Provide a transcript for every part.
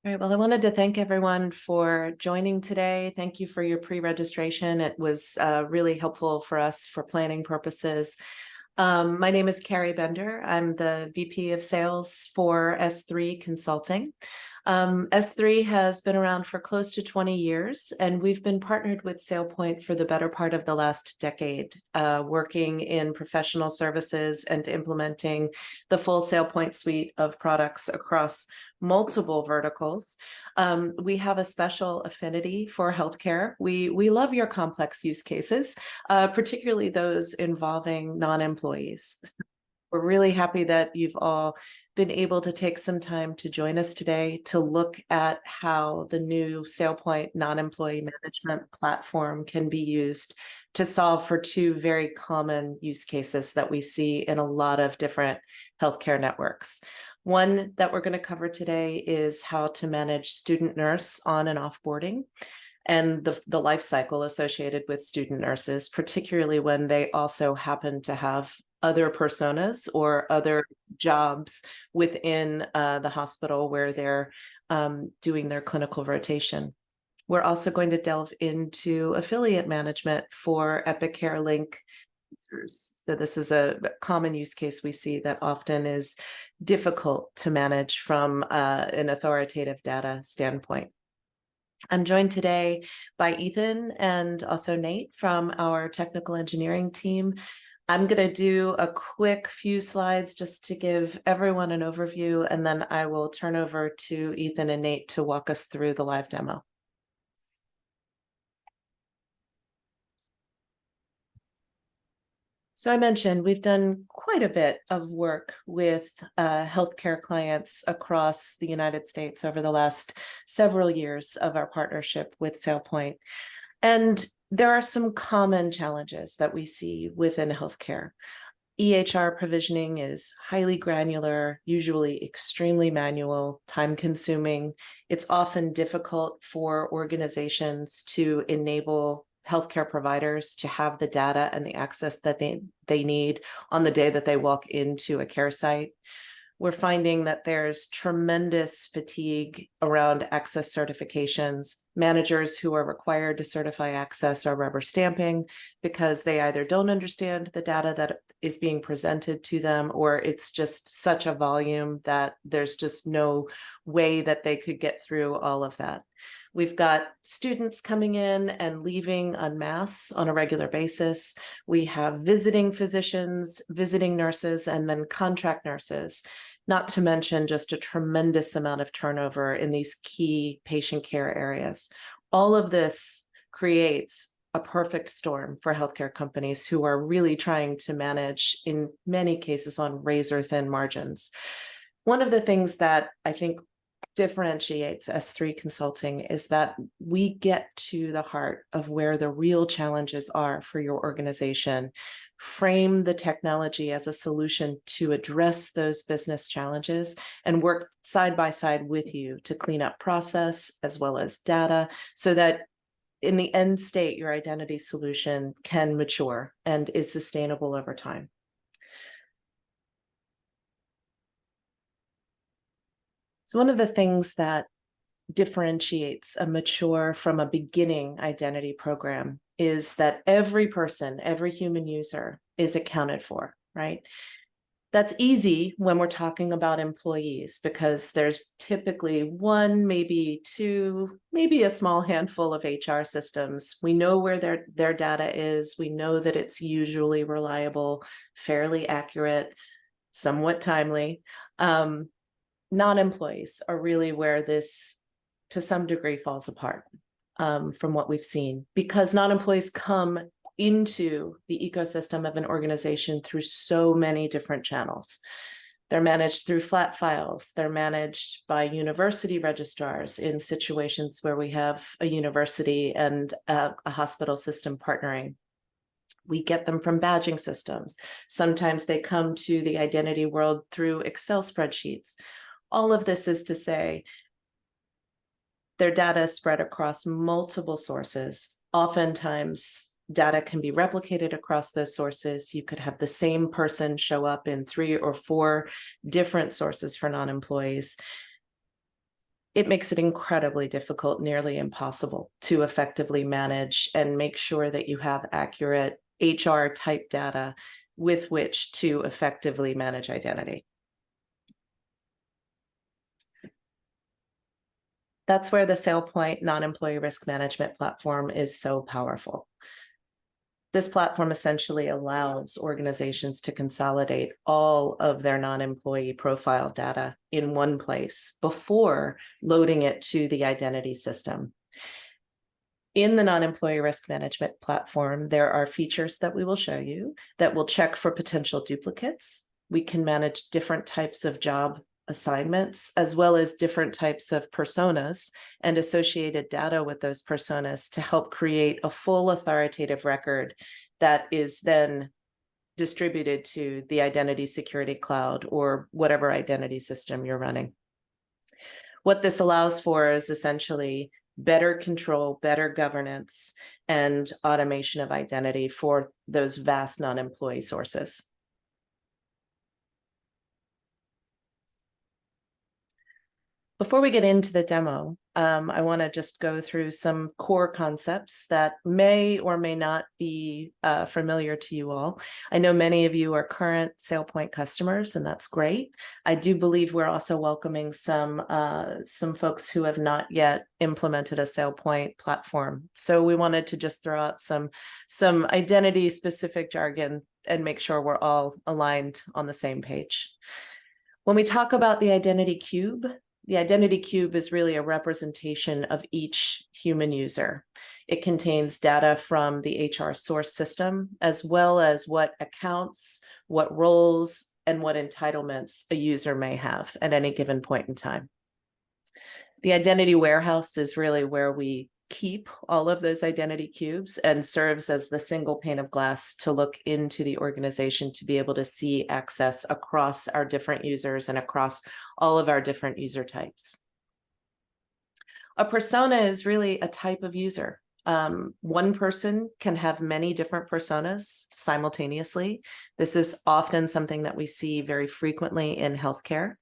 All right, well, I wanted to thank everyone for joining today. Thank you for your pre-registration. It was really helpful for us for planning purposes. My name is Carrie Bender. I'm the VP of Sales for S3 Consulting. S3 has been around for close to 20 years, and we've been partnered with SailPoint for the better part of the last decade, working in professional services and implementing the full SailPoint suite of products across multiple verticals. We have a special affinity for healthcare. We love your complex use cases, particularly those involving non-employees. We're really happy that you've all been able to take some time to join us today to look at how the new SailPoint non-employee management platform can be used to solve for two very common use cases that we see in a lot of different healthcare networks. One that we're going to cover today is how to manage student nurse on and offboarding and the life cycle associated with student nurses, particularly when they also happen to have other personas or other jobs within the hospital where they're doing their clinical rotation. We're also going to delve into affiliate management for Epic Care Link users. So this is a common use case we see that often is difficult to manage from an authoritative data standpoint. I'm joined today by Ethan and also Nate from our technical engineering team. I'm going to do a quick few slides just to give everyone an overview, and then I will turn over to Ethan and Nate to walk us through the live demo. So I mentioned we've done quite a bit of work with healthcare clients across the United States over the last several years of our partnership with SailPoint. And there are some common challenges that we see within healthcare. EHR provisioning is highly granular, usually extremely manual, time-consuming. It's often difficult for organizations to enable healthcare providers to have the data and the access that they need on the day that they walk into a care site. We're finding that there's tremendous fatigue around access certifications. Managers who are required to certify access are rubber stamping because they either don't understand the data that is being presented to them, or it's just such a volume that there's just no way that they could get through all of that. We've got students coming in and leaving en masse on a regular basis. We have visiting physicians, visiting nurses, and then contract nurses, not to mention just a tremendous amount of turnover in these key patient care areas. All of this creates a perfect storm for healthcare companies who are really trying to manage, in many cases, on razor-thin margins. One of the things that I think differentiates S3 Consulting is that we get to the heart of where the real challenges are for your organization, frame the technology as a solution to address those business challenges, and work side by side with you to clean up process as well as data so that in the end state, your identity solution can mature and is sustainable over time. So one of the things that differentiates a mature from a beginning identity program is that every person, every human user is accounted for, right? That's easy when we're talking about employees because there's typically one, maybe two, maybe a small handful of HR systems. We know where their data is. We know that it's usually reliable, fairly accurate, somewhat timely. Non-employees are really where this, to some degree, falls apart from what we've seen, because non-employees come into the ecosystem of an organization through so many different channels. They're managed through flat files. They're managed by university registrars in situations where we have a university and a hospital system partnering. We get them from badging systems. Sometimes they come to the identity world through Excel spreadsheets. All of this is to say their data is spread across multiple sources. Oftentimes, data can be replicated across those sources. You could have the same person show up in 3 or 4 different sources for non-employees. it makes it incredibly difficult, nearly impossible, to effectively manage and make sure that you have accurate HR type data with which to effectively manage identity. That's where the SailPoint non-employee risk management platform is so powerful. This platform essentially allows organizations to consolidate all of their non-employee profile data in one place before loading it to the identity system. In the non-employee risk management platform, there are features that we will show you that will check for potential duplicates. We can manage different types of job assignments, as well as different types of personas and associated data with those personas to help create a full authoritative record that is then distributed to the identity security cloud or whatever identity system you're running. What this allows for is essentially better control, better governance, and automation of identity for those vast non-employee sources. Before we get into the demo, I want to just go through some core concepts that may or may not be familiar to you all. I know many of you are current SailPoint customers, and that's great. I do believe we're also welcoming some folks who have not yet implemented a SailPoint platform. So we wanted to just throw out some identity-specific jargon and make sure we're all aligned on the same page. When we talk about the identity cube is really a representation of each human user. It contains data from the HR source system, as well as what accounts, what roles, and what entitlements a user may have at any given point in time. The identity warehouse is really where we keep all of those identity cubes and serves as the single pane of glass to look into the organization to be able to see access across our different users and across all of our different user types. A persona is really a type of user. One person can have many different personas simultaneously. This is often something that we see very frequently in healthcare.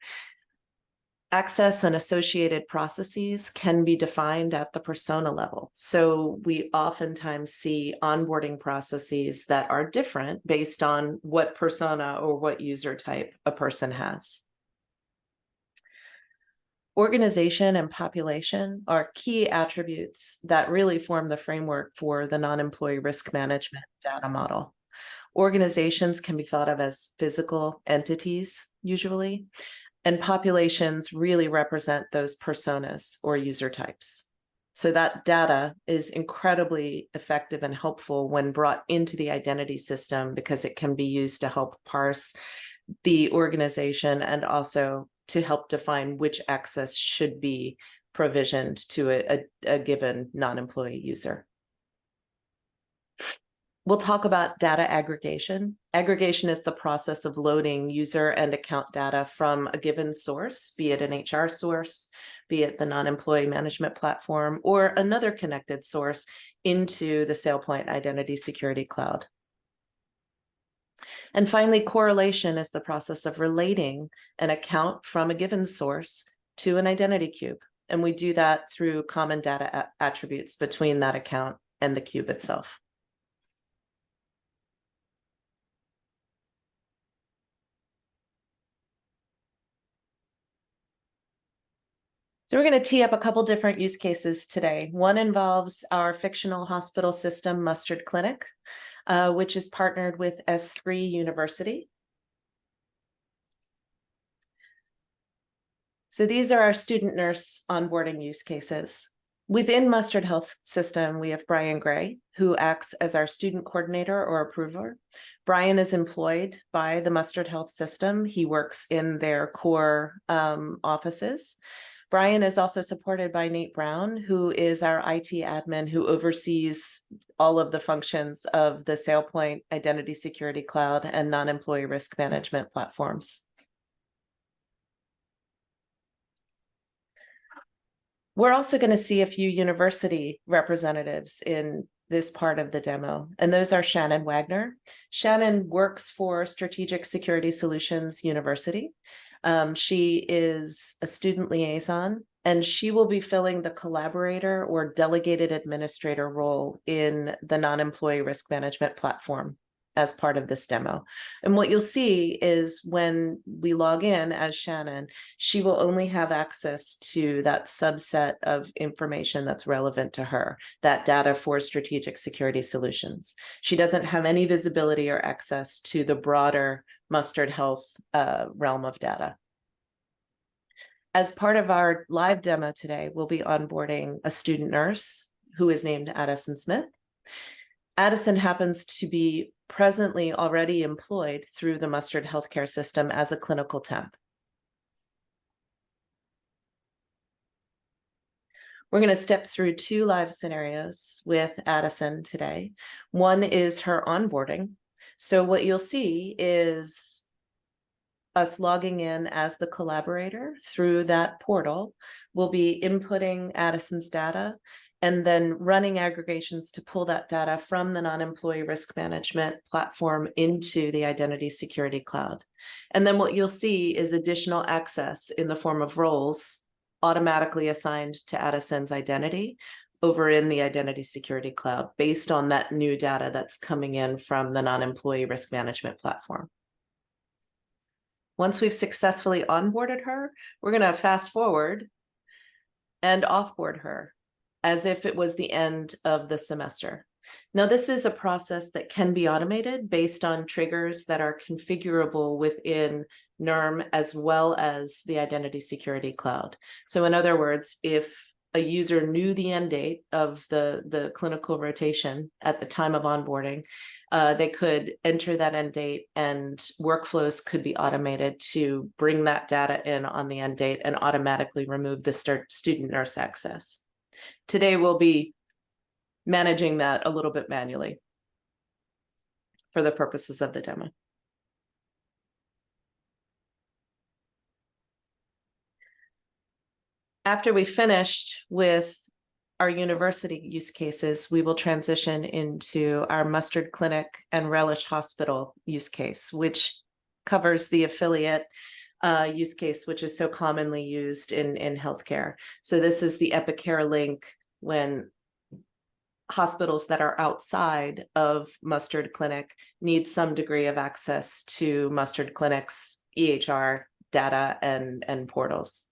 Access and associated processes can be defined at the persona level. So we oftentimes see onboarding processes that are different based on what persona or what user type a person has. Organization and population are key attributes that really form the framework for the non-employee risk management data model. Organizations can be thought of as physical entities, usually, and populations really represent those personas or user types. So that data is incredibly effective and helpful when brought into the identity system because it can be used to help parse the organization and also to help define which access should be provisioned to a given non-employee user. We'll talk about data aggregation. Aggregation is the process of loading user and account data from a given source, be it an HR source, be it the non-employee management platform, or another connected source into the SailPoint Identity Security Cloud. And finally, correlation is the process of relating an account from a given source to an identity cube. And we do that through common data attributes between that account and the cube itself. So we're going to tee up a couple different use cases today. One involves our fictional hospital system, Mustard Clinic, which is partnered with S3 University. So these are our student nurse onboarding use cases. Within Mustard Health System, we have Brian Gray, who acts as our student coordinator or approver. Brian is employed by the Mustard Health System. He works in their core offices. Brian is also supported by Nate Brown, who is our IT admin who oversees all of the functions of the SailPoint Identity Security Cloud and non-employee risk management platforms. We're also going to see a few university representatives in this part of the demo, and those are Shannon Wagner. Shannon works for Strategic Security Solutions University. She is a student liaison and she will be filling the collaborator or delegated administrator role in the non-employee risk management platform as part of this demo. And what you'll see is when we log in as Shannon, she will only have access to that subset of information that's relevant to her, that data for strategic security solutions. She doesn't have any visibility or access to the broader Mustard Health realm of data. As part of our live demo today, we'll be onboarding a student nurse who is named Addison Smith. Addison happens to be presently already employed through the Mustard Healthcare System as a clinical temp. We're going to step through 2 live scenarios with Addison today. One is her onboarding. So what you'll see is us logging in as the collaborator through that portal. We'll be inputting Addison's data and then running aggregations to pull that data from the non-employee risk management platform into the identity security cloud. And then what you'll see is additional access in the form of roles automatically assigned to Addison's identity over in the identity security cloud based on that new data that's coming in from the non-employee risk management platform. Once we've successfully onboarded her, we're going to fast forward and offboard her as if it was the end of the semester. Now, this is a process that can be automated based on triggers that are configurable within NERM as well as the Identity Security Cloud. So in other words, if a user knew the end date of the clinical rotation at the time of onboarding, they could enter that end date and workflows could be automated to bring that data in on the end date and automatically remove the student nurse access. Today, we'll be managing that a little bit manually for the purposes of the demo. After we finished with our university use cases, we will transition into our Mustard Clinic and Relish Hospital use case, which covers the affiliate use case, which is so commonly used in healthcare. So this is the Epicare link when hospitals that are outside of Mustard Clinic need some degree of access to Mustard Clinic's EHR data and portals.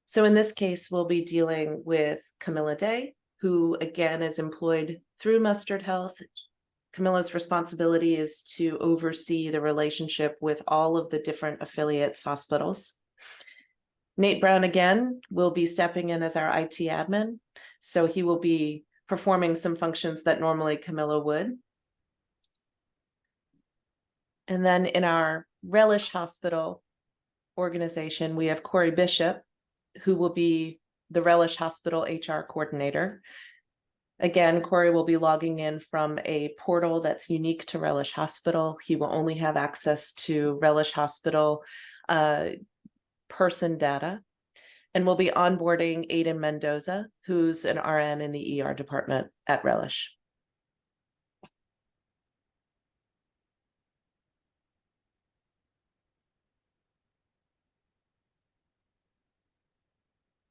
So in this case, we'll be dealing with Camilla Day, who again is employed through Mustard Health. Camilla's responsibility is to oversee the relationship with all of the different affiliates hospitals. Nate Brown again will be stepping in as our IT admin. So he will be performing some functions that normally Camilla would. And then in our Relish Hospital organization, we have Corey Bishop, who will be the Relish Hospital HR coordinator. Again, Corey will be logging in from a portal that's unique to Relish Hospital. He will only have access to Relish Hospital person data. And we'll be onboarding Aiden Mendoza, who's an RN in the ER department at Relish.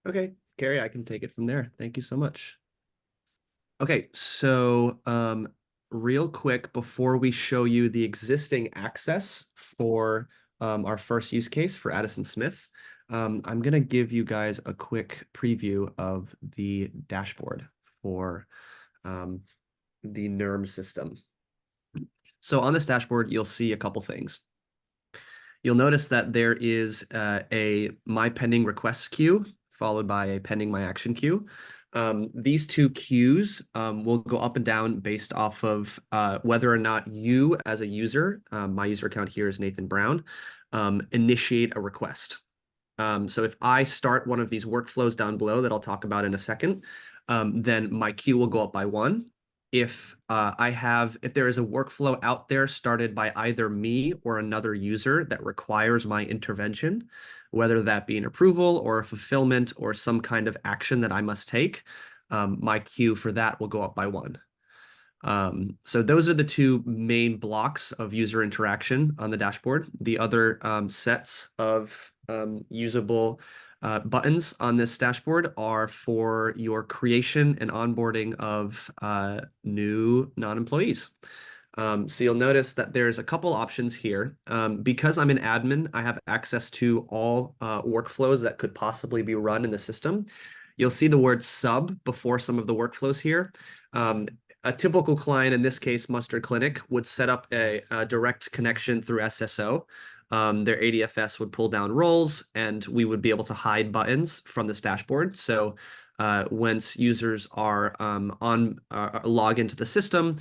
Okay, Carrie, I can take it from there. Thank you so much. Okay, so real quick, before we show you the existing access for our first use case for Addison Smith, I'm going to give you guys a quick preview of the dashboard for the NERM system. So on this dashboard, you'll see a couple things. You'll notice that there is a My Pending Requests queue, followed by a Pending My Action queue. These two queues will go up and down based off of whether or not you as a user, my user account here is Nathan Brown, initiate a request. So if I start one of these workflows down below that I'll talk about in a second, then my queue will go up by 1. If there is a workflow out there started by either me or another user that requires my intervention, whether that be an approval or a fulfillment or some kind of action that I must take, my queue for that will go up by 1. So those are the two main blocks of user interaction on the dashboard. The other sets of usable buttons on this dashboard are for your creation and onboarding of new non-employees. So you'll notice that there's a couple options here. Because I'm an admin, I have access to all workflows that could possibly be run in the system. You'll see the word sub before some of the workflows here. A typical client, in this case, Mustard Clinic, would set up a direct connection through SSO. Their ADFS would pull down roles, and we would be able to hide buttons from this dashboard. So once users are log into the system,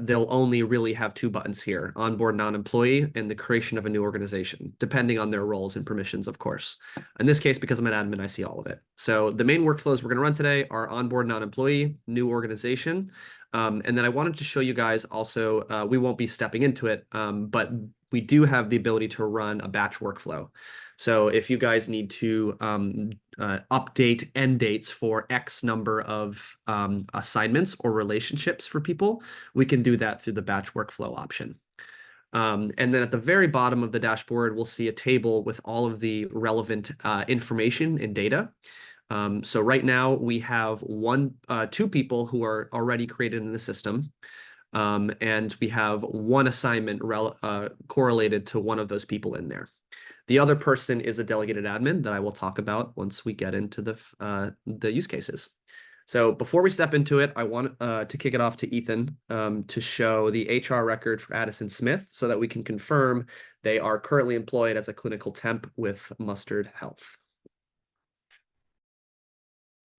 they'll only really have two buttons here: onboard non-employee and the creation of a new organization, depending on their roles and permissions, of course. In this case, because I'm an admin, I see all of it. So the main workflows we're going to run today are onboard non-employee, new organization. And then I wanted to show you guys also, we won't be stepping into it, but we do have the ability to run a batch workflow. So if you guys need to update end dates for X number of assignments or relationships for people, we can do that through the batch workflow option. And then at the very bottom of the dashboard, we'll see a table with all of the relevant information and data. So right now we have two people who are already created in the system. And we have one assignment correlated to one of those people in there. The other person is a delegated admin that I will talk about once we get into the use cases. So before we step into it, I want to kick it off to Ethan to show the HR record for Addison Smith so that we can confirm they are currently employed as a clinical temp with Mustard Health.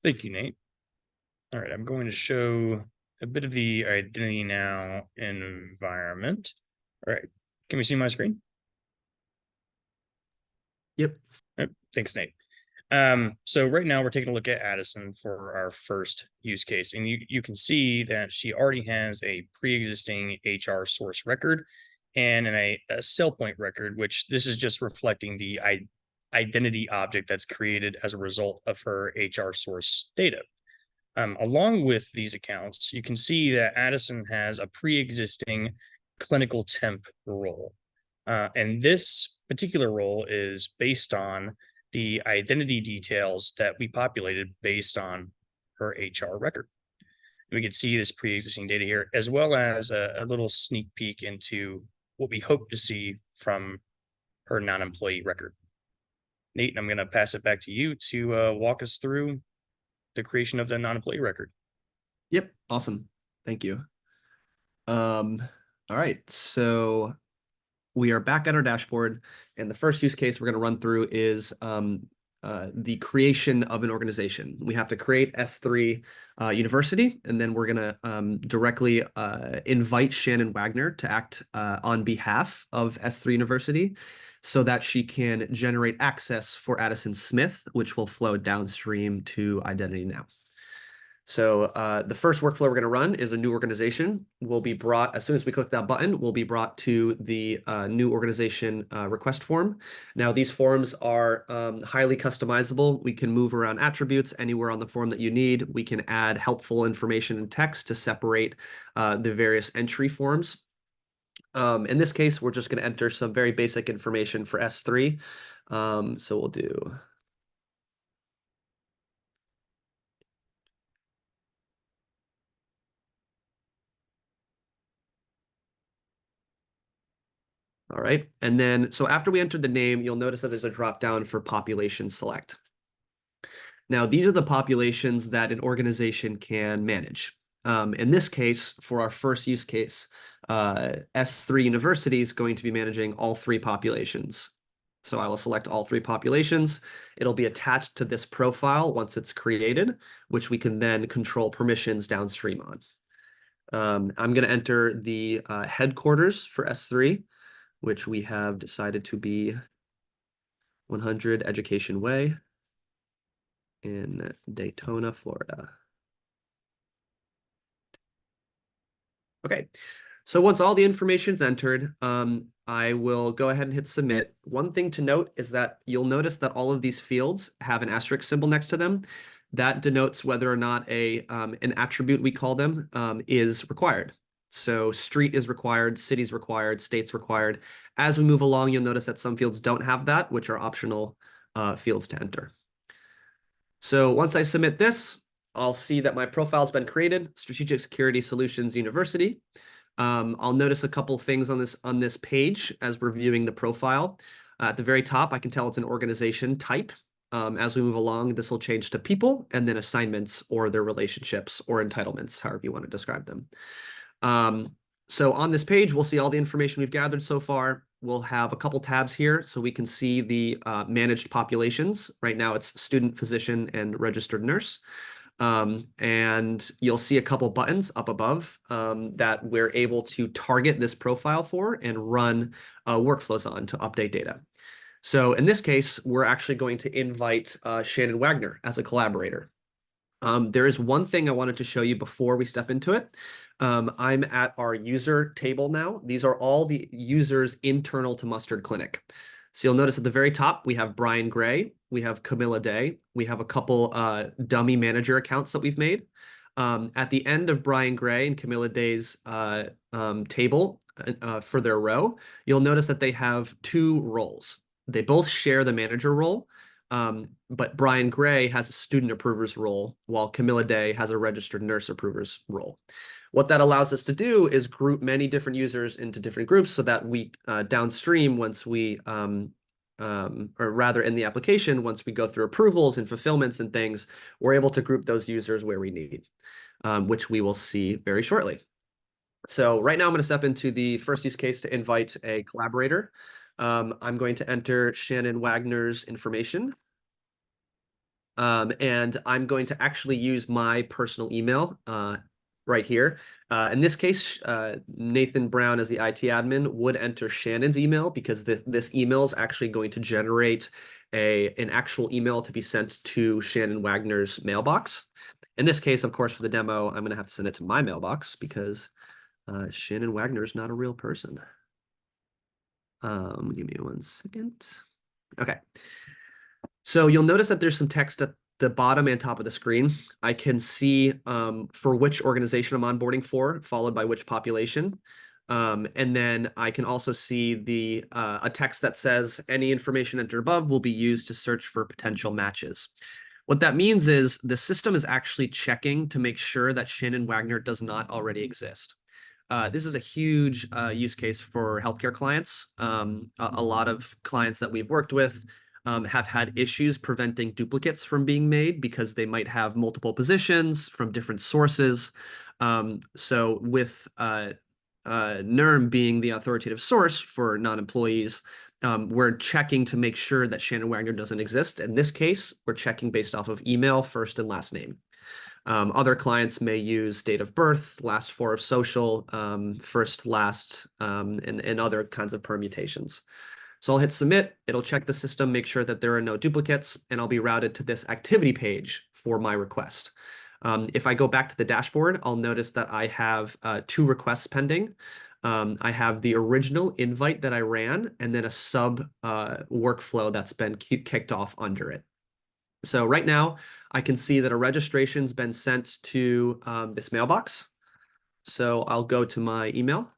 Thank you, Nate. All right, I'm going to show a bit of the Identity Now environment. All right, can we see my screen? Yep. All right, thanks, Nate. So right now we're taking a look at Addison for our first use case, and you can see that she already has a pre-existing HR source record and a SailPoint record, which this is just reflecting the identity object that's created as a result of her HR source data. Along with these accounts, you can see that Addison has a pre-existing clinical temp role. And this particular role is based on the identity details that we populated based on her HR record. We can see this pre-existing data here, as well as a little sneak peek into what we hope to see from her non-employee record. Nate, I'm going to pass it back to you to walk us through the creation of the non-employee record. Yep. Awesome. Thank you. All right. So we are back at our dashboard, and the first use case we're going to run through is the creation of an organization. We have to create S3 University, and then we're going to directly invite Shannon Wagner to act on behalf of S3 University so that she can generate access for Addison Smith, which will flow downstream to Identity Now. So the first workflow we're going to run is a new organization. Will be brought, as soon as we click that button, will be brought to the new organization request form. Now, these forms are highly customizable. We can move around attributes anywhere on the form that you need. We can add helpful information and text to separate the various entry forms. In this case, we're just going to enter some very basic information for S3. So we'll do... All right. And then, so after we entered the name, you'll notice that there's a drop down for population select. Now, these are the populations that an organization can manage. In this case, for our first use case, S3 University is going to be managing all three populations. So I will select all three populations. It'll be attached to this profile once it's created, which we can then control permissions downstream on. I'm going to enter the headquarters for S3, which we have decided to be 100 Education Way in Daytona, Florida. Okay, so once all the information is entered, I will go ahead and hit submit. One thing to note is that you'll notice that all of these fields have an asterisk symbol next to them. That denotes whether or not an attribute, we call them, is required. So street is required, city's required, state's required. As we move along, you'll notice that some fields don't have that, which are optional fields to enter. So once I submit this, I'll see that my profile's been created, Strategic Security Solutions University. I'll notice a couple things on this page as we're viewing the profile. At the very top, I can tell it's an organization type. As we move along, this will change to people and then assignments or their relationships or entitlements, however you want to describe them. So on this page, we'll see all the information we've gathered so far. We'll have a couple tabs here so we can see the managed populations. Right now it's student, physician, and registered nurse. And you'll see a couple buttons up above that we're able to target this profile for and run workflows on to update data. So in this case, we're actually going to invite Shannon Wagner as a collaborator. There is one thing I wanted to show you before we step into it. I'm at our user table now. These are all the users internal to Mustard Clinic. So you'll notice at the very top, we have Brian Gray, we have Camilla Day, we have a couple dummy manager accounts that we've made. At the end of Brian Gray and Camilla Day's table for their row, you'll notice that they have two roles. They both share the manager role, but Brian Gray has a student approver's role, while Camilla Day has a registered nurse approver's role. What that allows us to do is group many different users into different groups so that we downstream, once we, or rather in the application, once we go through approvals and fulfillments and things, we're able to group those users where we need, which we will see very shortly. So right now I'm going to step into the first use case to invite a collaborator. I'm going to enter Shannon Wagner's information. And I'm going to actually use my personal email right here. In this case, Nathan Brown, as the IT admin, would enter Shannon's email because this email is actually going to generate an actual email to be sent to Shannon Wagner's mailbox. In this case, of course, for the demo, I'm going to have to send it to my mailbox because Shannon Wagner is not a real person. Give me 1 second. Okay. So you'll notice that there's some text at the bottom and top of the screen. I can see for which organization I'm onboarding for, followed by which population. And then I can also see a text that says any information entered above will be used to search for potential matches. What that means is the system is actually checking to make sure that Shannon Wagner does not already exist. This is a huge use case for healthcare clients. A lot of clients that we've worked with have had issues preventing duplicates from being made because they might have multiple positions from different sources. So with NERM being the authoritative source for non-employees, we're checking to make sure that Shannon Wagner doesn't exist. In this case, we're checking based off of email, first and last name. Other clients may use date of birth, last four of social, first, last, and other kinds of permutations. So I'll hit submit. It'll check the system, make sure that there are no duplicates, and I'll be routed to this activity page for my request. If I go back to the dashboard, I'll notice that I have 2 requests pending. I have the original invite that I ran, and then a sub workflow that's been kicked off under it. So right now, I can see that a registration's been sent to this mailbox. So I'll go to my email,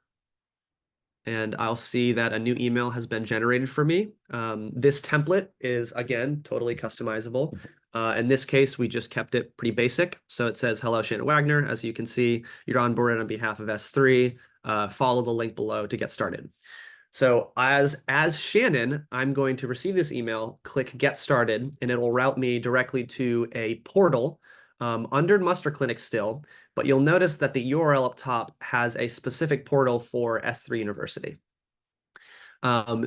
and I'll see that a new email has been generated for me. This template is, again, totally customizable. In this case, we just kept it pretty basic. So it says, hello, Shannon Wagner. As you can see, you're onboarded on behalf of S3. Follow the link below to get started. So as Shannon, I'm going to receive this email, click Get Started, and it will route me directly to a portal under Mustard Clinic still, but you'll notice that the URL up top has a specific portal for S3 University.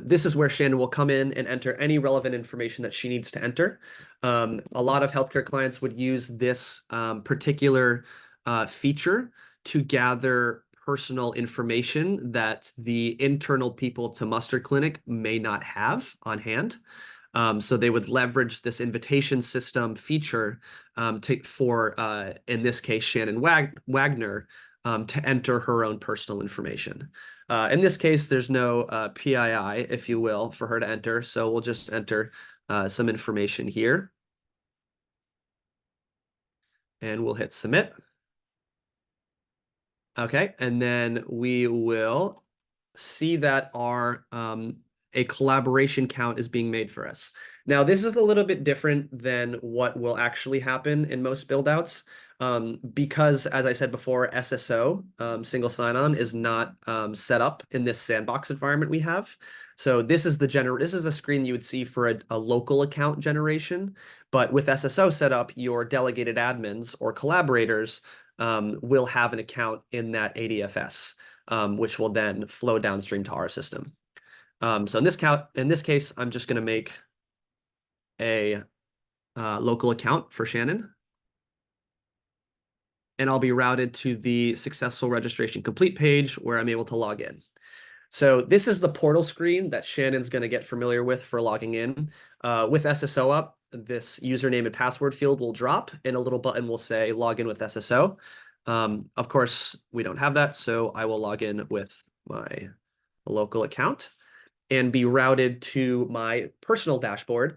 This is where Shannon will come in and enter any relevant information that she needs to enter. A lot of healthcare clients would use this particular feature to gather personal information that the internal people to Mustard Clinic may not have on hand. So they would leverage this invitation system feature for, in this case, Shannon Wagner, to enter her own personal information. In this case, there's no PII, if you will, for her to enter. So we'll just enter some information here. And we'll hit submit. Okay, and then we will see that our a collaboration count is being made for us. Now, this is a little bit different than what will actually happen in most build outs, because, as I said before, SSO, single sign-on, is not set up in this sandbox environment we have. So this is a screen you would see for a local account generation, but with SSO set up, your delegated admins or collaborators will have an account in that ADFS, which will then flow downstream to our system. So in this case, I'm just going to make a local account for Shannon, and I'll be routed to the successful registration complete page where I'm able to log in. So this is the portal screen that Shannon's going to get familiar with for logging in. With SSO up, this username and password field will drop, and a little button will say log in with SSO. Of course, we don't have that, so I will log in with my local account and be routed to my personal dashboard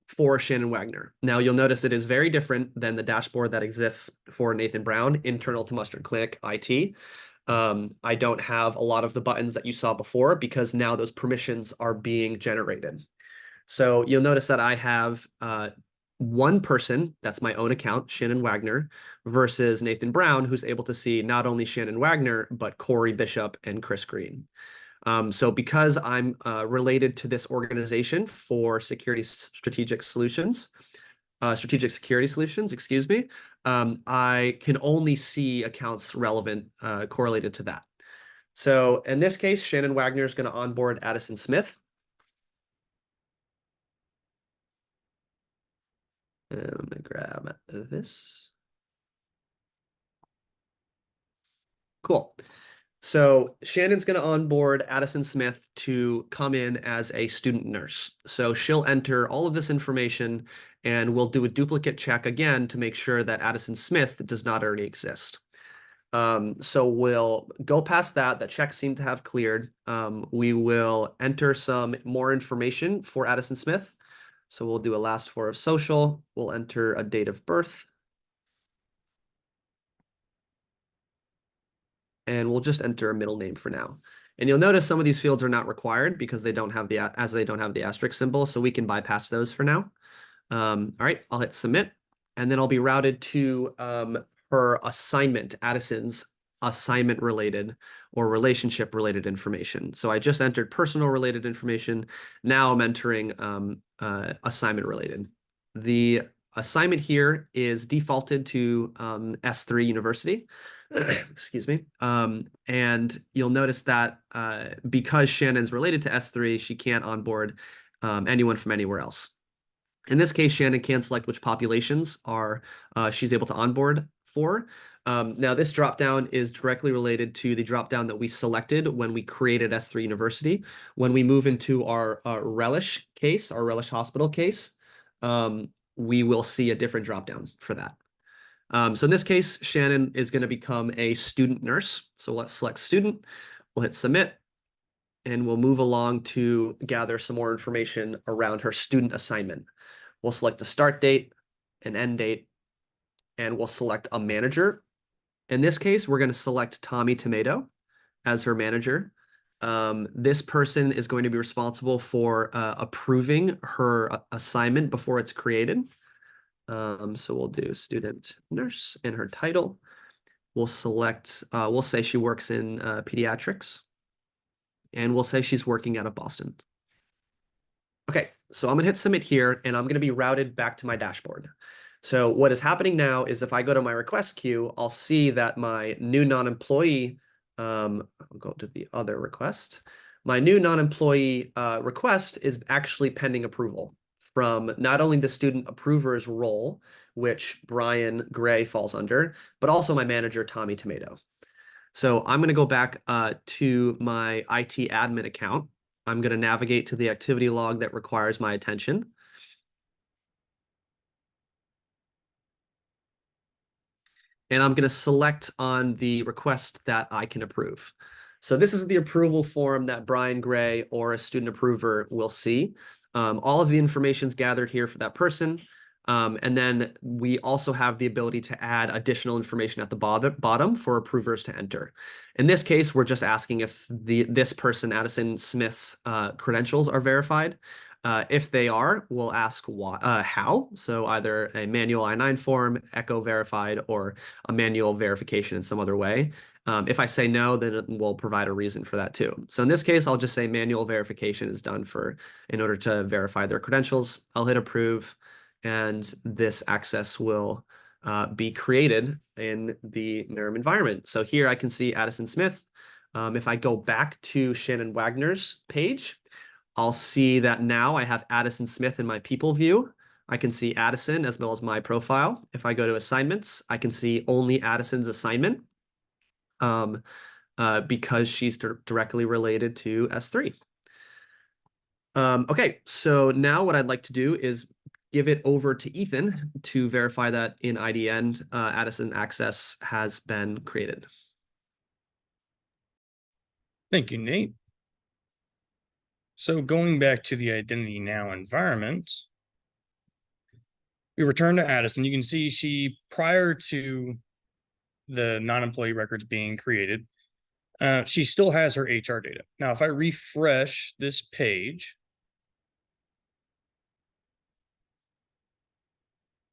for Shannon Wagner. Now, you'll notice it is very different than the dashboard that exists for Nathan Brown, internal to Mustard Clinic IT. I don't have a lot of the buttons that you saw before because now those permissions are being generated. So you'll notice that I have one person, that's my own account, Shannon Wagner, versus Nathan Brown, who's able to see not only Shannon Wagner, but Corey Bishop and Chris Green. So because I'm related to this organization for strategic security solutions, excuse me, I can only see accounts relevant correlated to that. So in this case, Shannon Wagner is going to onboard Addison Smith. And I'm going to grab this. Cool. So Shannon's going to onboard Addison Smith to come in as a student nurse. So she'll enter all of this information, and we'll do a duplicate check again to make sure that Addison Smith does not already exist. So we'll go past that. The checks seem to have cleared. We will enter some more information for Addison Smith. So we'll do a last four of social. We'll enter a date of birth. And we'll just enter a middle name for now. And you'll notice some of these fields are not required because they don't have the asterisk symbol, so we can bypass those for now. All right, I'll hit submit, and then I'll be routed to her assignment, Addison's assignment related or relationship related information. So I just entered personal related information. Now I'm entering assignment related. The assignment here is defaulted to S3 University. Excuse me. And you'll notice that because Shannon's related to S3, she can't onboard anyone from anywhere else. In this case, Shannon can select which populations she's able to onboard for. Now, this dropdown is directly related to the dropdown that we selected when we created S3 University. When we move into our Relish case, our Relish Hospital case, we will see a different dropdown for that. So in this case, Shannon is going to become a student nurse. So let's select student. We'll hit submit, and we'll move along to gather some more information around her student assignment. We'll select a start date, an end date, and we'll select a manager. In this case, we're going to select Tommy Tomato as her manager. This person is going to be responsible for approving her assignment before it's created. So we'll do student nurse and her title. We'll select, we'll say she works in pediatrics, and we'll say she's working out of Boston. Okay, so I'm gonna hit submit here, and I'm gonna be routed back to my dashboard. So what is happening now is if I go to my request queue, I'll see that my new non-employee, I'll go to the other request. My new non-employee request is actually pending approval from not only the student approver's role, which Brian Gray falls under, but also my manager, Tommy Tomato. So I'm going to go back to my IT admin account. I'm going to navigate to the activity log that requires my attention. And I'm going to select on the request that I can approve. So this is the approval form that Brian Gray or a student approver will see. All of the information is gathered here for that person. And then we also have the ability to add additional information at the bottom for approvers to enter. In this case, we're just asking if this person, Addison Smith's credentials are verified. If they are, we'll ask how. So either a manual I-9 form, echo verified, or a manual verification in some other way. If I say no, then we'll provide a reason for that too. So in this case, I'll just say manual verification is done in order to verify their credentials. I'll hit approve, and this access will be created in the NERM environment. So here I can see Addison Smith. If I go back to Shannon Wagner's page, I'll see that now I have Addison Smith in my people view. I can see Addison as well as my profile. If I go to assignments, I can see only Addison's assignment because she's directly related to S3. Okay, so now what I'd like to do is give it over to Ethan to verify that in IDN, Addison access has been created. Thank you, Nate. So going back to the Identity Now environment, we return to Addison. You can see she, prior to the non-employee records being created, she still has her HR data. Now, if I refresh this page,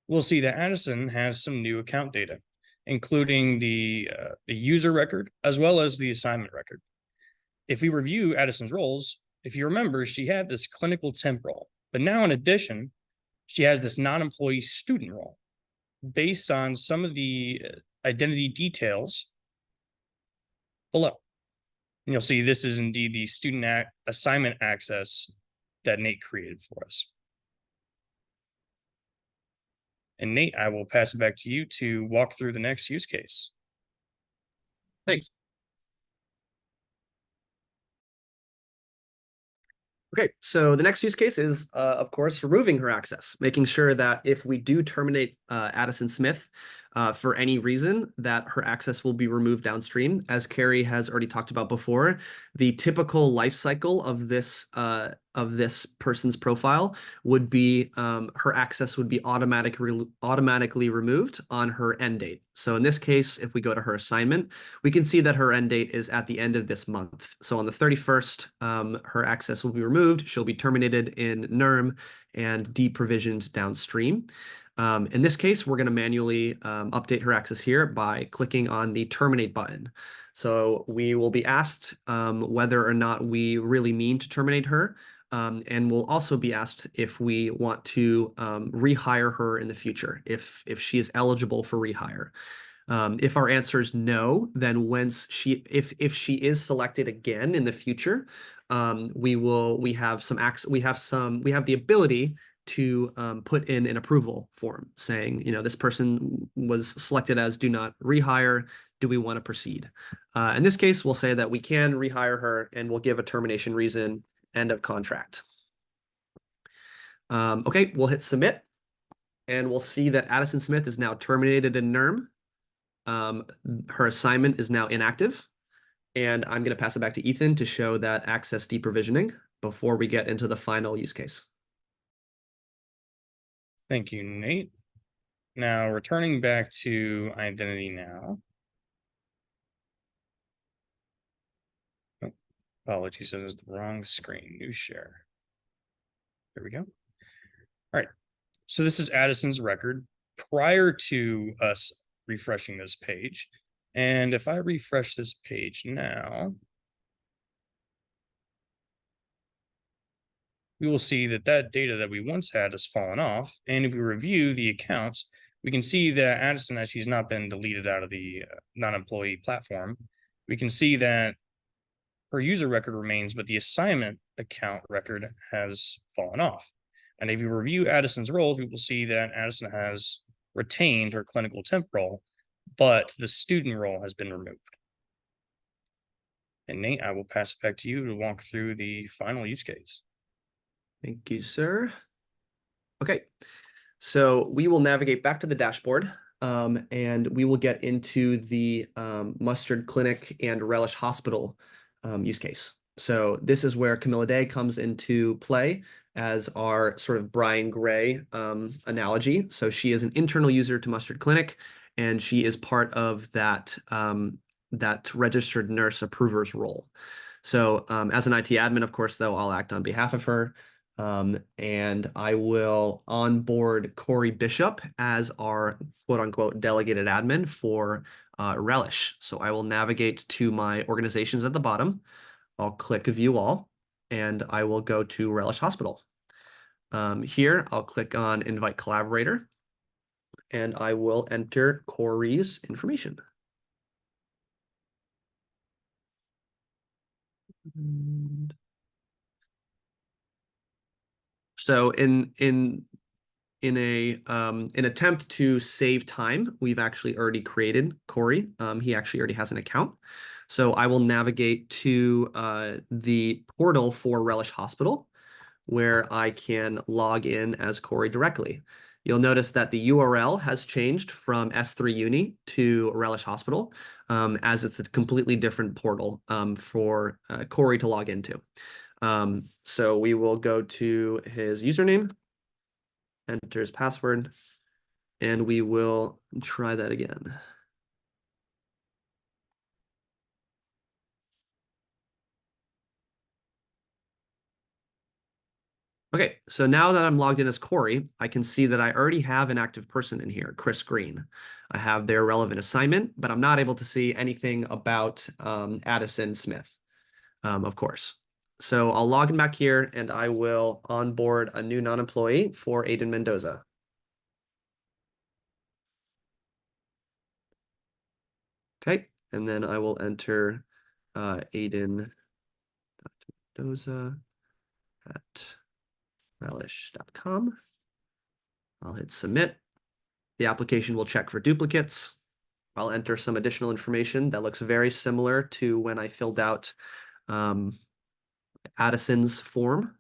we'll see that Addison has some new account data, including the user record as well as the assignment record. If we review Addison's roles, if you remember, she had this clinical temp role, but now in addition, she has this non-employee student role based on some of the identity details below. And you'll see this is indeed the student assignment access that Nate created for us. And Nate, I will pass it back to you to walk through the next use case. Thanks. Okay, so the next use case is, of course, removing her access, making sure that if we do terminate Addison Smith for any reason, that her access will be removed downstream. As Carrie has already talked about before, the typical life cycle of this person's profile would be her access would be automatically removed on her end date. So in this case, if we go to her assignment, we can see that her end date is at the end of this month. So on the 31st, her access will be removed. She'll be terminated in NERM and deprovisioned downstream. In this case, we're going to manually update her access here by clicking on the terminate button. So we will be asked whether or not we really mean to terminate her. And we'll also be asked if we want to rehire her in the future, if she is eligible for rehire. If our answer is no, then if she is selected again in the future, we have the ability to put in an approval form saying, this person was selected as do not rehire. Do we want to proceed? In this case, we'll say that we can rehire her, and we'll give a termination reason, end of contract. Okay, we'll hit submit, and we'll see that Addison Smith is now terminated in NERM. Her assignment is now inactive, and I'm going to pass it back to Ethan to show that access deprovisioning before we get into the final use case. Thank you, Nate. Now, returning back to Identity Now. Oh, apologies, it was the wrong screen. New share. There we go. All right. So this is Addison's record prior to us refreshing this page. And if I refresh this page now, we will see that data that we once had has fallen off. And if we review the accounts, we can see that Addison, as she's not been deleted out of the non-employee platform, we can see that her user record remains, but the assignment account record has fallen off. And if you review Addison's roles, we will see that Addison has retained her clinical temp role, but the student role has been removed. And Nate, I will pass it back to you to walk through the final use case. Thank you, sir. Okay, so we will navigate back to the dashboard, and we will get into the Mustard Clinic and Relish Hospital use case. So this is where Camilla Day comes into play as our sort of Brian Gray analogy. So she is an internal user to Mustard Clinic, and she is part of that that registered nurse approvers role. So as an IT admin, of course, though, I'll act on behalf of her. And I will onboard Corey Bishop as our quote unquote delegated admin for Relish. So I will navigate to my organizations at the bottom. I'll click View All, and I will go to Relish Hospital. Here, I'll click on Invite Collaborator, and I will enter Corey's information. So in an attempt to save time, we've actually already created Corey. He actually already has an account. So I will navigate to the portal for Relish Hospital, where I can log in as Corey directly. You'll notice that the URL has changed from S3 Uni to Relish Hospital, as it's a completely different portal for Corey to log into. So we will go to his username, enter his password, and we will try that again. Okay, so now that I'm logged in as Corey, I can see that I already have an active person in here, Chris Green. I have their relevant assignment, but I'm not able to see anything about Addison Smith, of course. So I'll log in back here and I will onboard a new non-employee for Aiden Mendoza. Okay, and then I will enter Aiden Mendoza at relish.com. I'll hit submit. The application will check for duplicates. I'll enter some additional information that looks very similar to when I filled out Addison's form.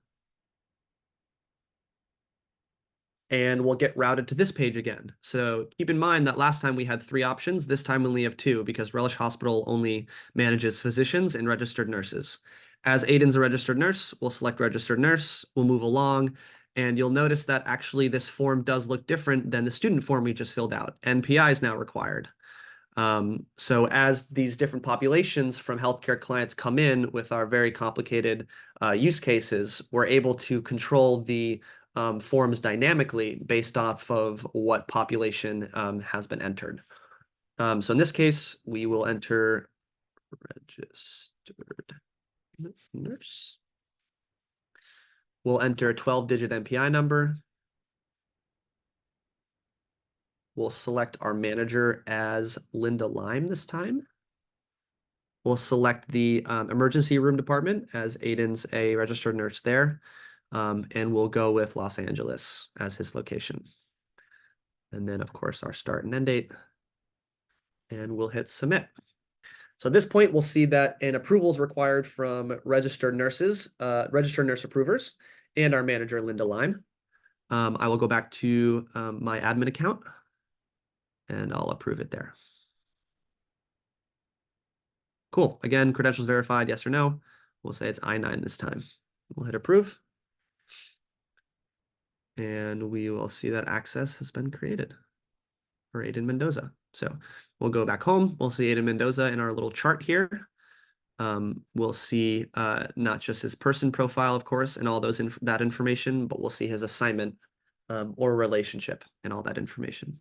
And we'll get routed to this page again. So keep in mind that last time we had 3 options. This time we only have 2 because Relish Hospital only manages physicians and registered nurses. As Aiden's a registered nurse, we'll select registered nurse. We'll move along. And you'll notice that actually this form does look different than the student form we just filled out. NPI is now required. So as these different populations from healthcare clients come in with our very complicated use cases, we're able to control the forms dynamically based off of what population has been entered. So in this case, we will enter registered nurse. We'll enter a 12-digit NPI number. We'll select our manager as Linda Lime this time. We'll select the emergency room department as Aiden's a registered nurse there. And we'll go with Los Angeles as his location. And then, of course, our start and end date. And we'll hit submit. So at this point, we'll see that an approval is required from registered nurses, registered nurse approvers, and our manager, Linda Lime. I will go back to my admin account, and I'll approve it there. Cool. Again, credentials verified, yes or no. We'll say it's I-9 this time. We'll hit approve. And we will see that access has been created for Aiden Mendoza. So we'll go back home. We'll see Aiden Mendoza in our little chart here. We'll see not just his person profile, of course, and all those that information, but we'll see his assignment or relationship and all that information.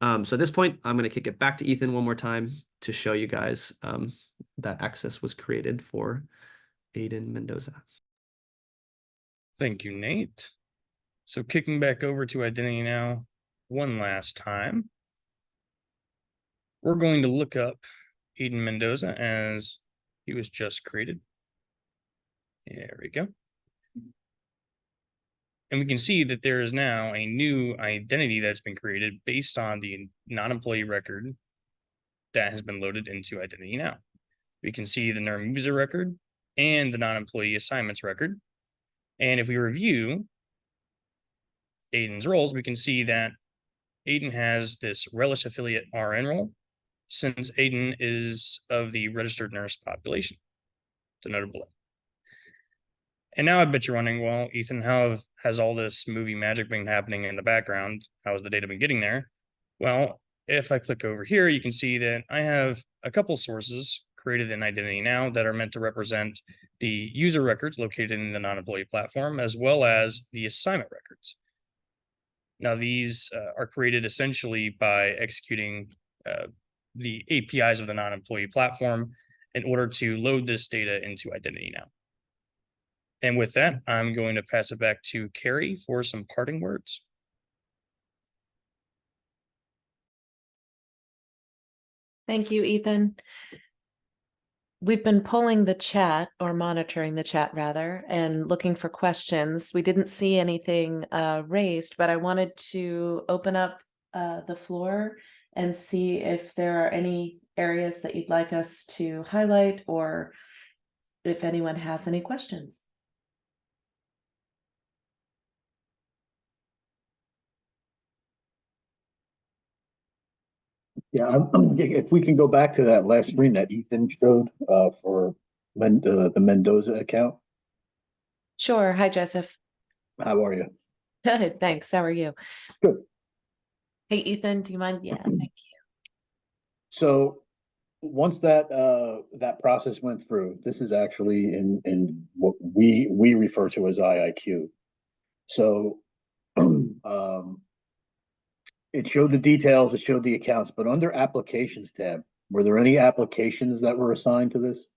So at this point, I'm going to kick it back to Ethan one more time to show you guys that access was created for Aiden Mendoza. Thank you, Nate. So kicking back over to Identity Now one last time, we're going to look up Aiden Mendoza as he was just created. There we go. And we can see that there is now a new identity that's been created based on the non-employee record that has been loaded into Identity Now. We can see the NERM user record and the non-employee assignments record. And if we review Aiden's roles, we can see that Aiden has this Relish affiliate RN role, since Aiden is of the registered nurse population. So noted below. And now I bet you're wondering, well, Ethan, how has all this movie magic been happening in the background? How has the data been getting there? Well, if I click over here, you can see that I have a couple sources created in Identity Now that are meant to represent the user records located in the non-employee platform, as well as the assignment records. Now, these are created essentially by executing the APIs of the non-employee platform in order to load this data into Identity Now. And with that, I'm going to pass it back to Carrie for some parting words. Thank you, Ethan. We've been polling the chat, or monitoring the chat rather, and looking for questions. We didn't see anything raised, but I wanted to open up the floor and see if there are any areas that you'd like us to highlight, or if anyone has any questions. Yeah, if we can go back to that last screen that Ethan showed for the Mendoza account. Sure. Hi, Joseph. How are you? Good, thanks. How are you? Good. Hey, Ethan, do you mind? Yeah, thank you. So once that process went through, this is actually in what we refer to as IIQ. So it showed the details, it showed the accounts, but under applications tab, were there any applications that were assigned to this?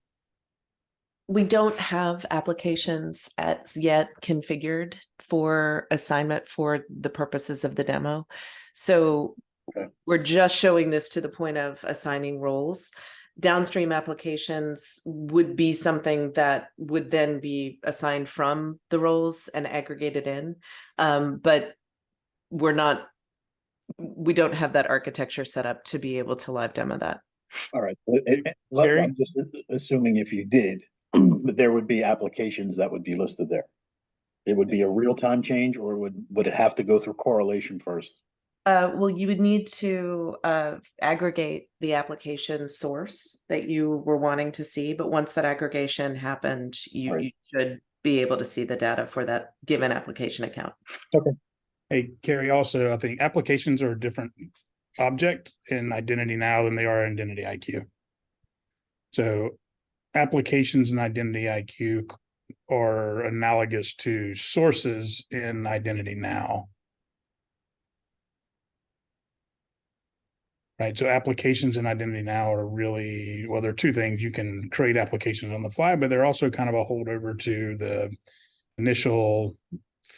We don't have applications as yet configured for assignment for the purposes of the demo. So Okay. we're just showing this to the point of assigning roles. Downstream applications would be something that would then be assigned from the roles and aggregated in. But we don't have that architecture set up to be able to live demo that. All right. Carrie? I'm just assuming if you did, there would be applications that would be listed there. It would be a real-time change, or would it have to go through correlation first? Well, you would need to aggregate the application source that you were wanting to see, but once that aggregation happened, you, Right. you should be able to see the data for that given application account. Okay. Hey, Carrie, also, I think applications are a different object in Identity Now than they are in Identity IQ. So applications in Identity IQ are analogous to sources in Identity Now. Right, so applications in Identity Now are really, well, there are two things. You can create applications on the fly, but they're also kind of a holdover to the initial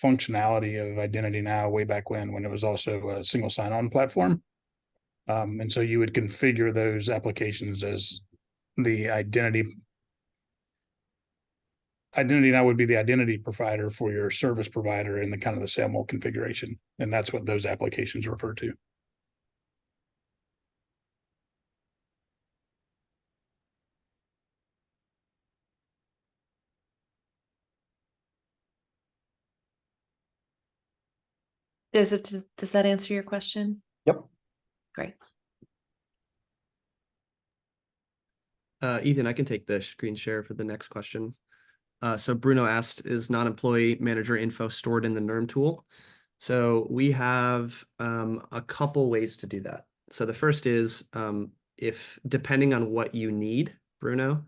functionality of Identity Now way back when it was also a single sign-on platform. And so you would configure those applications as the Identity Now would be the identity provider for your service provider in the kind of the SAML configuration. And that's what those applications refer to. Joseph, does that answer your question? Yep. Great. Ethan, I can take the screen share for the next question. So Bruno asked, is non-employee manager info stored in the NERM tool? So we have a couple ways to do that. So the first is if depending on what you need, Bruno,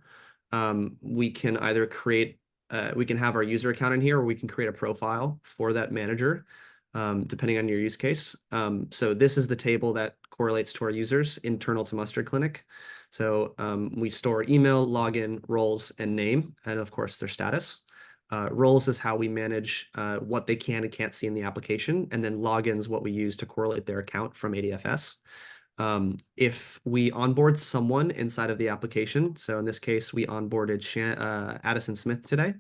we can either we can have our user account in here, or we can create a profile for that manager, depending on your use case. So this is the table that correlates to our users internal to Mustard Clinic. So we store email, login, roles, and name, and of course their status. Roles is how we manage what they can and can't see in the application, and then logins what we use to correlate their account from ADFS. If we onboard someone inside of the application, so in this case, we onboarded Addison Smith today,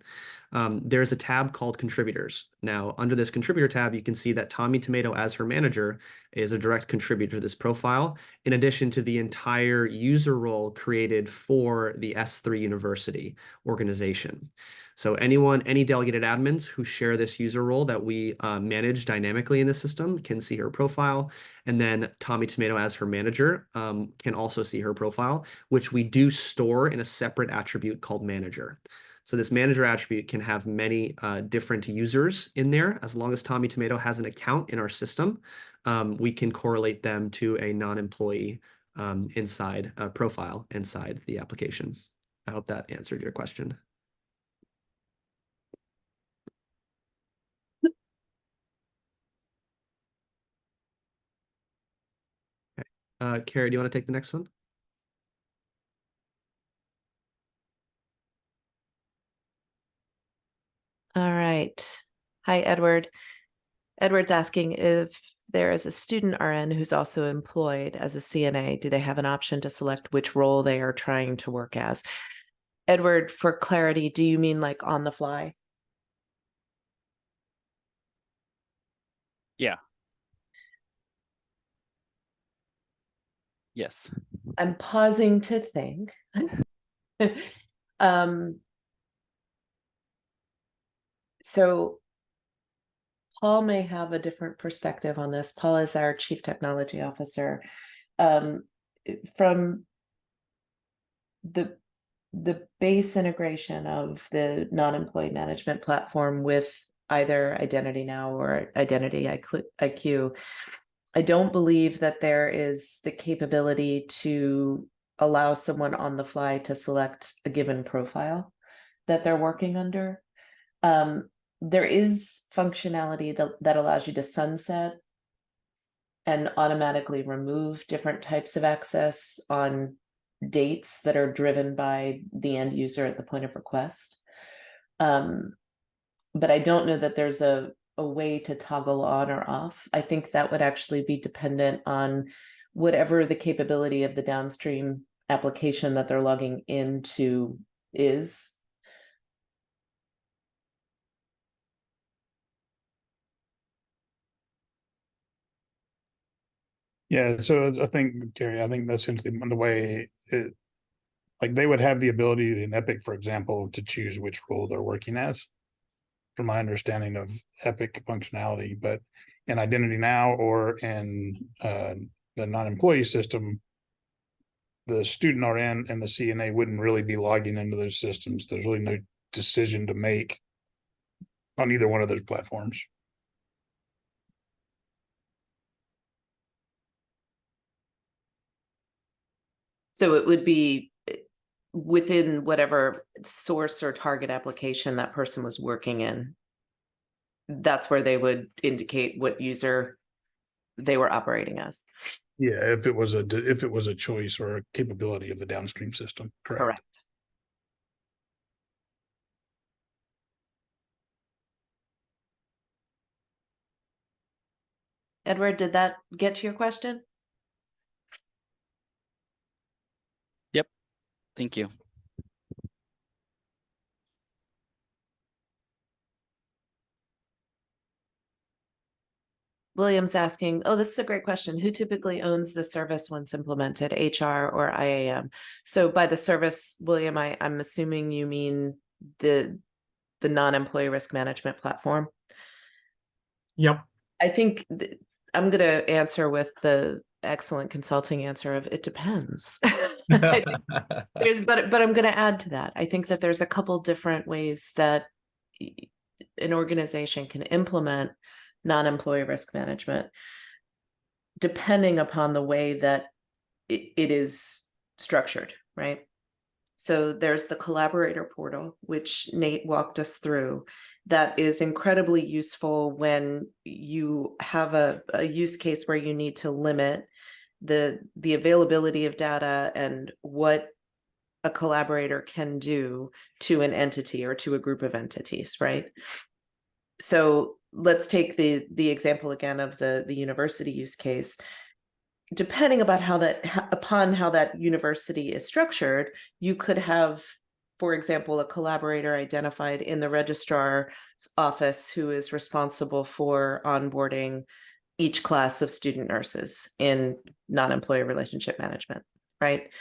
there's a tab called Contributors. Now, under this Contributor tab, you can see that Tommy Tomato, as her manager, is a direct contributor to this profile, in addition to the entire user role created for the S3 University organization. So any delegated admins who share this user role that we manage dynamically in the system can see her profile. And then Tommy Tomato, as her manager, can also see her profile, which we do store in a separate attribute called manager. So this manager attribute can have many different users in there. As long as Tommy Tomato has an account in our system, we can correlate them to a non-employee inside a profile inside the application. I hope that answered your question. Okay. Carrie, do you want to take the next one? All right. Hi, Edward. Edward's asking if there is a student RN who's also employed as a CNA, do they have an option to select which role they are trying to work as? Edward, for clarity, do you mean like on the fly? Yeah. Yes. I'm pausing to think. So Paul may have a different perspective on this. Paul is our Chief Technology Officer. From the base integration of the non-employee management platform with either Identity Now or Identity IQ, I don't believe that there is the capability to allow someone on the fly to select a given profile that they're working under. There is functionality that allows you to sunset and automatically remove different types of access on dates that are driven by the end user at the point of request. But I don't know that there's a way to toggle on or off. I think that would actually be dependent on whatever the capability of the downstream application that they're logging into is. Yeah, so I think, Gary, I think that's essentially the way it, like they would have the ability in Epic, for example, to choose which role they're working as, from my understanding of Epic functionality. But in Identity Now or in the non-employee system, the student RN and the CNA wouldn't really be logging into those systems. There's really no decision to make on either one of those platforms. So it would be within whatever source or target application that person was working in. That's where they would indicate what user they were operating as. Yeah, if it was a choice or a capability of the downstream system, correct. Edward, did that get to your question? Yep. Thank you. William's asking, oh, this is a great question. Who typically owns the service once implemented, HR or IAM? So by the service, William, I'm assuming you mean the non-employee risk management platform. Yep. I think I'm going to answer with the excellent consulting answer of it depends. But I'm going to add to that. I think that there's a couple different ways that an organization can implement non-employee risk management, depending upon the way that it is structured, right? So there's the collaborator portal, which Nate walked us through, that is incredibly useful when you have a use case where you need to limit the availability of data and what a collaborator can do to an entity or to a group of entities, right? So let's take the example again of the university use case. Depending upon how that university is structured, you could have, for example, a collaborator identified in the registrar's office who is responsible for onboarding each class of student nurses in non-employee relationship management, right?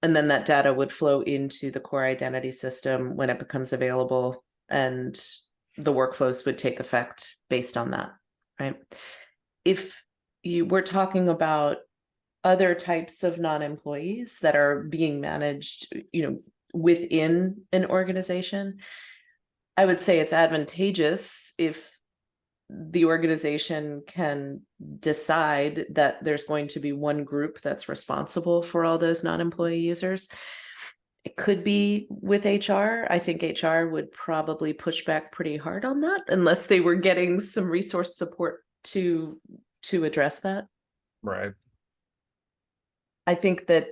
And then that data would flow into the core identity system when it becomes available, and the workflows would take effect based on that, right? If you were talking about other types of non-employees that are being managed, within an organization. I would say it's advantageous if the organization can decide that there's going to be one group that's responsible for all those non-employee users. It could be with HR. I think HR would probably push back pretty hard on that unless they were getting some resource support to address that. Right. I think that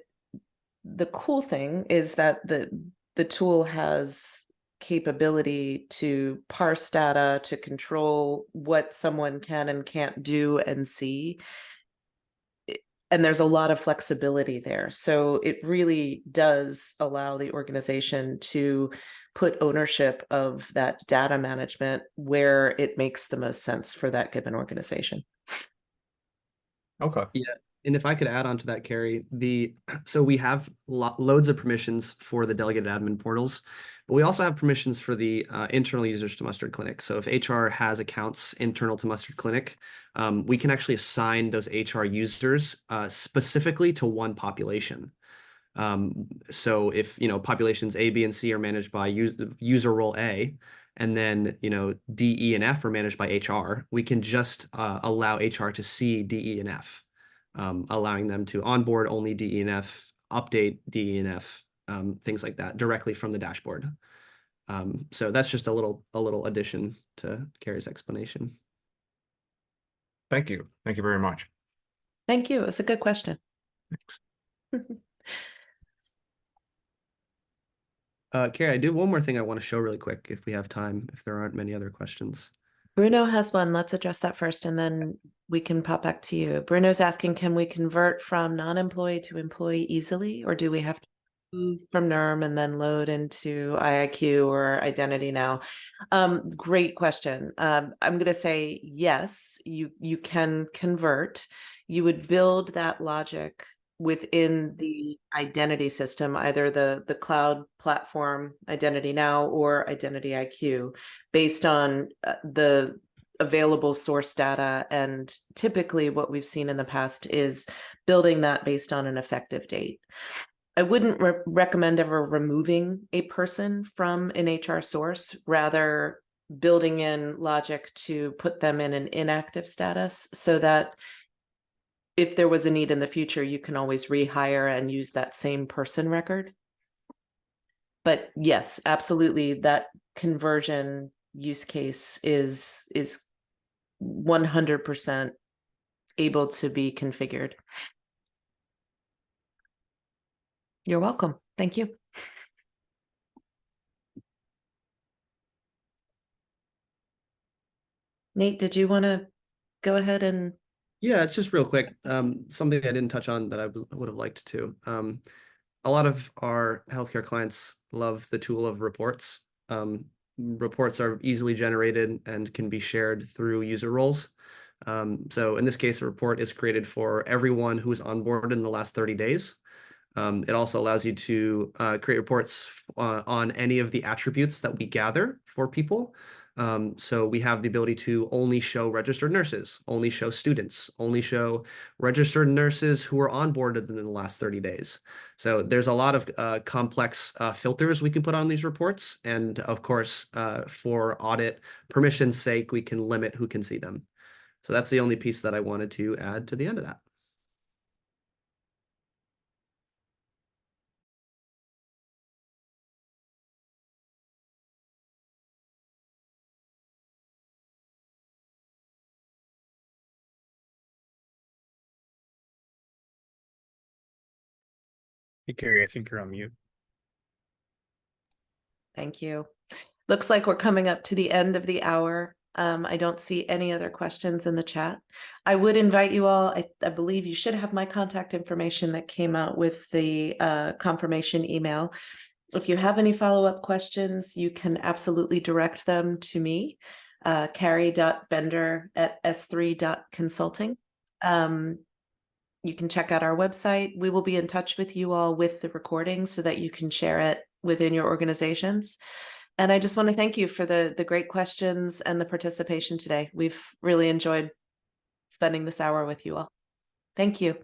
the cool thing is that the tool has capability to parse data, to control what someone can and can't do and see. And there's a lot of flexibility there. So it really does allow the organization to put ownership of that data management where it makes the most sense for that given organization. Okay. Yeah, and if I could add on to that, Carrie, so we have loads of permissions for the delegated admin portals, but we also have permissions for the internal users to Mustard Clinic. So if HR has accounts internal to Mustard Clinic, we can actually assign those HR users specifically to one population. So if populations A, B, and C are managed by user role A, and then D, E, and F are managed by HR, we can just allow HR to see D, E, and F, allowing them to onboard only D, E, and F, update D, E, and F, things like that directly from the dashboard. So that's just a little addition to Carrie's explanation. Thank you. Thank you very much. Thank you. It's a good question. Thanks. Carrie, I do have one more thing I want to show really quick if we have time, if there aren't many other questions. Bruno has one. Let's address that first, and then we can pop back to you. Bruno's asking, can we convert from non-employee to employee easily, or do we have to move from NERM and then load into IIQ or Identity Now? Great question. I'm going to say yes, you can convert. You would build that logic within the identity system, either the cloud platform Identity Now or Identity IQ, based on the available source data. And typically what we've seen in the past is building that based on an effective date. I wouldn't recommend ever removing a person from an HR source, rather building in logic to put them in an inactive status so that if there was a need in the future, you can always rehire and use that same person record. But yes, absolutely, that conversion use case is 100% able to be configured. You're welcome. Thank you. Nate, did you want to go ahead and? Yeah, it's just real quick. Something I didn't touch on that I would have liked to. A lot of our healthcare clients love the tool of reports. Reports are easily generated and can be shared through user roles. So in this case, a report is created for everyone who's onboarded in the last 30 days. It also allows you to create reports on any of the attributes that we gather for people. So we have the ability to only show registered nurses, only show students, only show registered nurses who are onboarded in the last 30 days. So there's a lot of complex filters we can put on these reports. And of course, for audit permission's sake, we can limit who can see them. So that's the only piece that I wanted to add to the end of that. Hey, Carrie, I think you're on mute. Thank you. Looks like we're coming up to the end of the hour. I don't see any other questions in the chat. I would invite you all, I believe you should have my contact information that came out with the confirmation email. If you have any follow-up questions, you can absolutely direct them to me, carrie.bender@s3.consulting. You can check out our website. We will be in touch with you all with the recording so that you can share it within your organizations. And I just want to thank you for the great questions and the participation today. We've really enjoyed spending this hour with you all. Thank you.